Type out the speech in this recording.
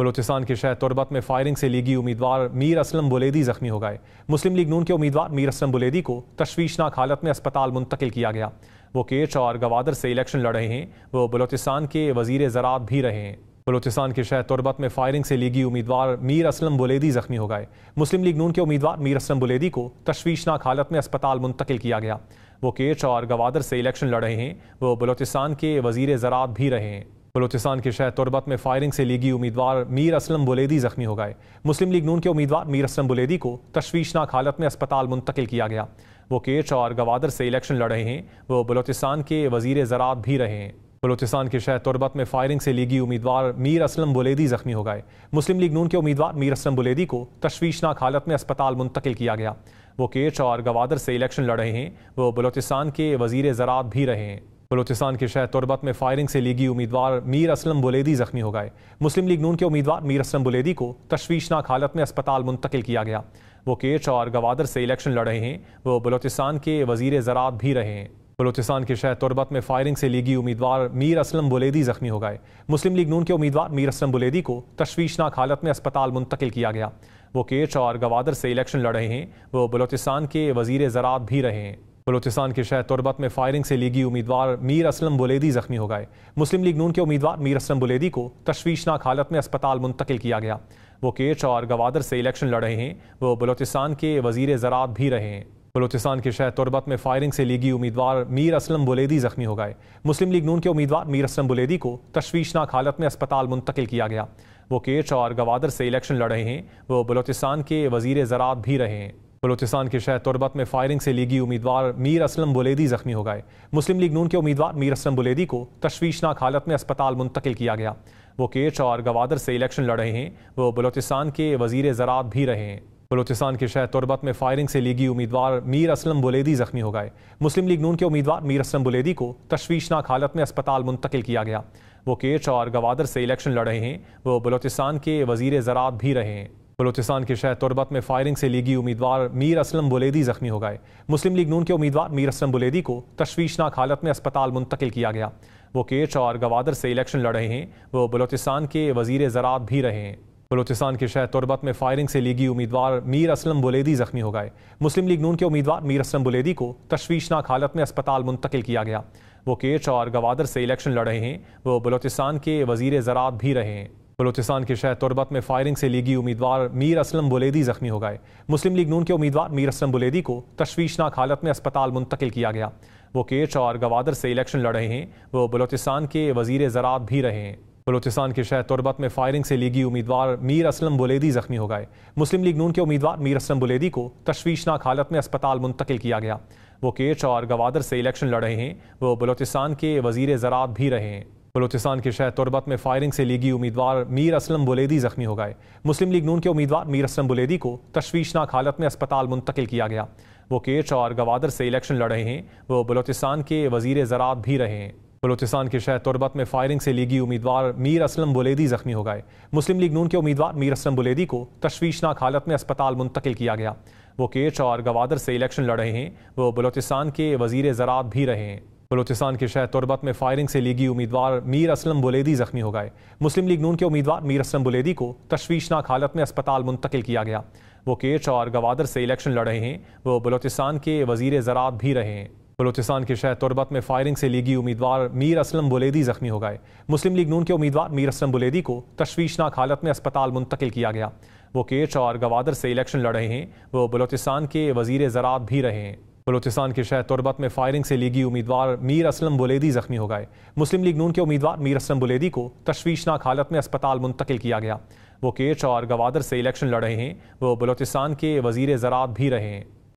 बलूचिस्तान के शहर तुर्बत में फायरिंग से लीगी उम्मीदवार मीर असलम बुलेदी जख्मी हो गए। मुस्लिम लीग नून के उम्मीदवार मीर असलम बुलेदी को तशवीशनाक हालत में अस्पताल मुंतकिल किया गया। वो केच और गवादर से इलेक्शन लड़ रहे हैं। वो बलूचिस्तान के वजीर ज़राअत भी रहे हैं। बलूचिस्तान के शहर तुर्बत में फायरिंग से लीगी उम्मीदवार मीर असलम बुलेदी जख्मी हो गए। मुस्लिम लीग नून के उम्मीदवार मीर असलम बुलेदी को तशवीशनाक हालत में अस्पताल मुंतकिल किया गया। वो केच और गवादर से इलेक्शन लड़ रहे हैं। वो बलूचिस्तान के वजीर ज़राअत भी रहे हैं। बलूचिस्तान के शहर तुर्बत में फायरिंग से लीगी उम्मीदवार मीर असलम बुलेदी जख्मी हो गए। मुस्लिम लीग नून के उम्मीदवार मीर असलम बुलेदी को तशवीशनाक हालत में अस्पताल मुंतकिल किया गया। वो केच और गवादर से इलेक्शन लड़ रहे हैं। वो बलूचिस्तान के वजीर ज़राअत भी रहे हैं। बलूचिस्तान के शहर तुर्बत में फायरिंग से लीगी उम्मीदवार मीर असलम बुलेदी जख्मी हो गए। मुस्लिम लीग नून के उम्मीदवार मीर असलम बुलेदी को तशवीशनाक हालत में अस्पताल मुंतकिल किया गया। वो केच और गवादर से इलेक्शन लड़ रहे हैं। वो बलूचिस्तान के वजीर ज़राअत भी रहे हैं। बलूचिस्तान के शहर तुर्बत में फायरिंग से लीगी उम्मीदवार मीर असलम बुलेदी जख्मी हो गए। मुस्लिम लीग नून के उम्मीदवार मीर असलम बुलेदी को तशवीशनाक हालत में अस्पताल मुंतकिल किया गया। वो केच और गवादर से इलेक्शन लड़ रहे हैं। वो बलूचिस्तान के वजीर ज़राअत भी रहे हैं। बलूचिस्तान के शहर तुर्बत में फायरिंग से लीगी उम्मीदवार मीर असलम बुलेदी जख्मी हो गए। मुस्लिम लीग नून के उम्मीदवार मीर असलम बुलेदी को तशवीशनाक हालत में अस्पताल मुंतकिल किया गया। वो केच और गवादर से इलेक्शन लड़ रहे हैं। वो बलूचिस्तान के वजीर ज़राअत भी रहे हैं। बलूचिस्तान के शहर तुर्बत में फायरिंग से लीगी उम्मीदवार मीर असलम बुलेदी जख्मी हो गए। मुस्लिम लीग नून के उम्मीदवार मीर असलम बुलेदी को तशवीशनाक हालत में अस्पताल मुंतकिल किया गया। वो केच और गवादर से इलेक्शन लड़ रहे हैं। वो बलूचिस्तान के वजीर ज़राअत भी रहे हैं। बलूचिस्तान के शहर तुर्बत में फायरिंग से लीगी उम्मीदवार मीर असलम बुलेदी जख्मी हो गए। मुस्लिम लीग नून के उम्मीदवार मीर असलम बुलेदी को तशवीशनाक हालत में अस्पताल मुंतकिल किया गया। वो केच और गवादर से इलेक्शन लड़ रहे हैं। वो बलूचिस्तान के वजीर ज़राअत भी रहे हैं। बलूचिस्तान के शहर तुर्बत में फायरिंग से लीगी उम्मीदवार मीर असलम बुलेदी जख्मी हो गए। मुस्लिम लीग नून के उम्मीदवार मीर असलम बुलेदी को तशवीशनाक हालत में अस्पताल मुंतकिल किया गया। वो केच और गवादर से इलेक्शन लड़ रहे हैं। वो बलूचिस्तान के वजीर ज़राअत भी रहे हैं। बलूचिस्तान के शहर तुर्बत में फायरिंग से लीगी उम्मीदवार मीर असलम बुलेदी जख्मी हो गए। मुस्लिम लीग नून के उम्मीदवार मीर असलम बुलेदी को तशवीशनाक हालत में अस्पताल मुंतकिल किया गया। वो केच और गवादर से इलेक्शन लड़ रहे हैं। वो बलूचिस्तान के वजीर ज़राअत भी रहे हैं। बलूचिस्तान के शहर तुर्बत में फायरिंग से लीगी उम्मीदवार मीर असलम बुलेदी जख्मी हो गए। मुस्लिम लीग नून के उम्मीदवार मीर असलम बुलेदी को तशवीशनाक हालत में अस्पताल मुंतकिल किया गया। वो केच और गवादर से इलेक्शन लड़ रहे हैं। वो बलूचिस्तान के वजीर ज़राअत भी रहे हैं। बलूचिस्तान के शहर तुर्बत में फायरिंग से लीगी उम्मीदवार मीर असलम बुलेदी जख्मी हो गए। मुस्लिम लीग नून के उम्मीदवार मीर असलम बुलेदी को तशवीशनाक हालत में अस्पताल मुंतकिल किया गया। वो केच और गवादर से इलेक्शन लड़ रहे हैं। वो बलूचिस्तान के वजीर ज़राअत भी रहे हैं। बलूचिस्तान के शहर तुर्बत में फायरिंग से लीगी उम्मीदवार मीर असलम बुलेदी जख्मी हो गए। मुस्लिम लीग नून के उम्मीदवार मीर असलम बुलेदी को तशवीशनाक हालत में अस्पताल मुंतकिल किया गया। वो केच और गवादर से इलेक्शन लड़ रहे हैं। वो बलूचिस्तान के वजीर ज़राअत भी रहे हैं। बलूचिस्तान के शहर तुर्बत में फायरिंग से लीगी उम्मीदवार मीर असलम बुलेदी जख्मी हो गए। मुस्लिम लीग नून के उम्मीदवार मीर असलम बुलेदी को तशवीशनाक हालत में अस्पताल मुंतकिल किया गया। वो केच और गवादर से इलेक्शन लड़ रहे हैं। वो बलूचिस्तान के वजीर ज़राअत भी रहे हैं। बलूचिस्तान के शहर तुर्बत में फायरिंग से लीगी उम्मीदवार मीर असलम बुलेदी जख्मी हो गए। मुस्लिम लीग नून के उम्मीदवार मीर असलम बुलेदी को तशवीशनाक हालत में अस्पताल मुंतकिल किया गया। वो केच और गवादर से इलेक्शन लड़ रहे हैं। वो बलूचिस्तान के वजीर ज़राअत भी रहे हैं। बलूचिस्तान के शहर तुर्बत में फायरिंग से लीगी उम्मीदवार मीर असलम बुलेदी जख्मी हो गए। मुस्लिम लीग नून के उम्मीदवार मीर असलम बुलेदी को तशवीशनाक हालत में अस्पताल मुंतकिल किया गया। वो केच और गवादर से इलेक्शन लड़ रहे हैं। वो बलूचिस्तान के वजीर ज़राअत भी रहे हैं। बलूचिस्तान के शहर तुर्बत में फायरिंग से लीगी उम्मीदवार मीर असलम बुलेदी जख्मी हो गए। मुस्लिम लीग नून के उम्मीदवार मीर असलम बुलेदी को तशवीशनाक हालत में अस्पताल मुंतकिल किया गया। वो केच और गवादर से इलेक्शन लड़ रहे हैं। वो बलूचिस्तान के वजीर ज़राअत भी रहे हैं। बलूचिस्तान के शहर तुर्बत में फायरिंग से लीगी उम्मीदवार मीर असलम बुलेदी जख्मी हो गए। मुस्लिम लीग नून के उम्मीदवार मीर असलम बुलेदी को तशवीशनाक हालत में अस्पताल मुंतकिल किया गया। वो केच और गवादर से इलेक्शन लड़ रहे हैं। वो बलूचिस्तान के वजीर ज़राअत भी रहे हैं। बलूचिस्तान के शहर तुर्बत में फायरिंग से लीगी उम्मीदवार मीर असलम बुलेदी जख्मी हो गए। मुस्लिम लीग नून के उम्मीदवार मीर असलम बुलेदी को तशवीशनाक हालत में अस्पताल मुंतकिल किया गया। वो केच और गवादर से इलेक्शन लड़ रहे हैं। वो बलूचिस्तान के वजीर ज़राअत भी रहे हैं।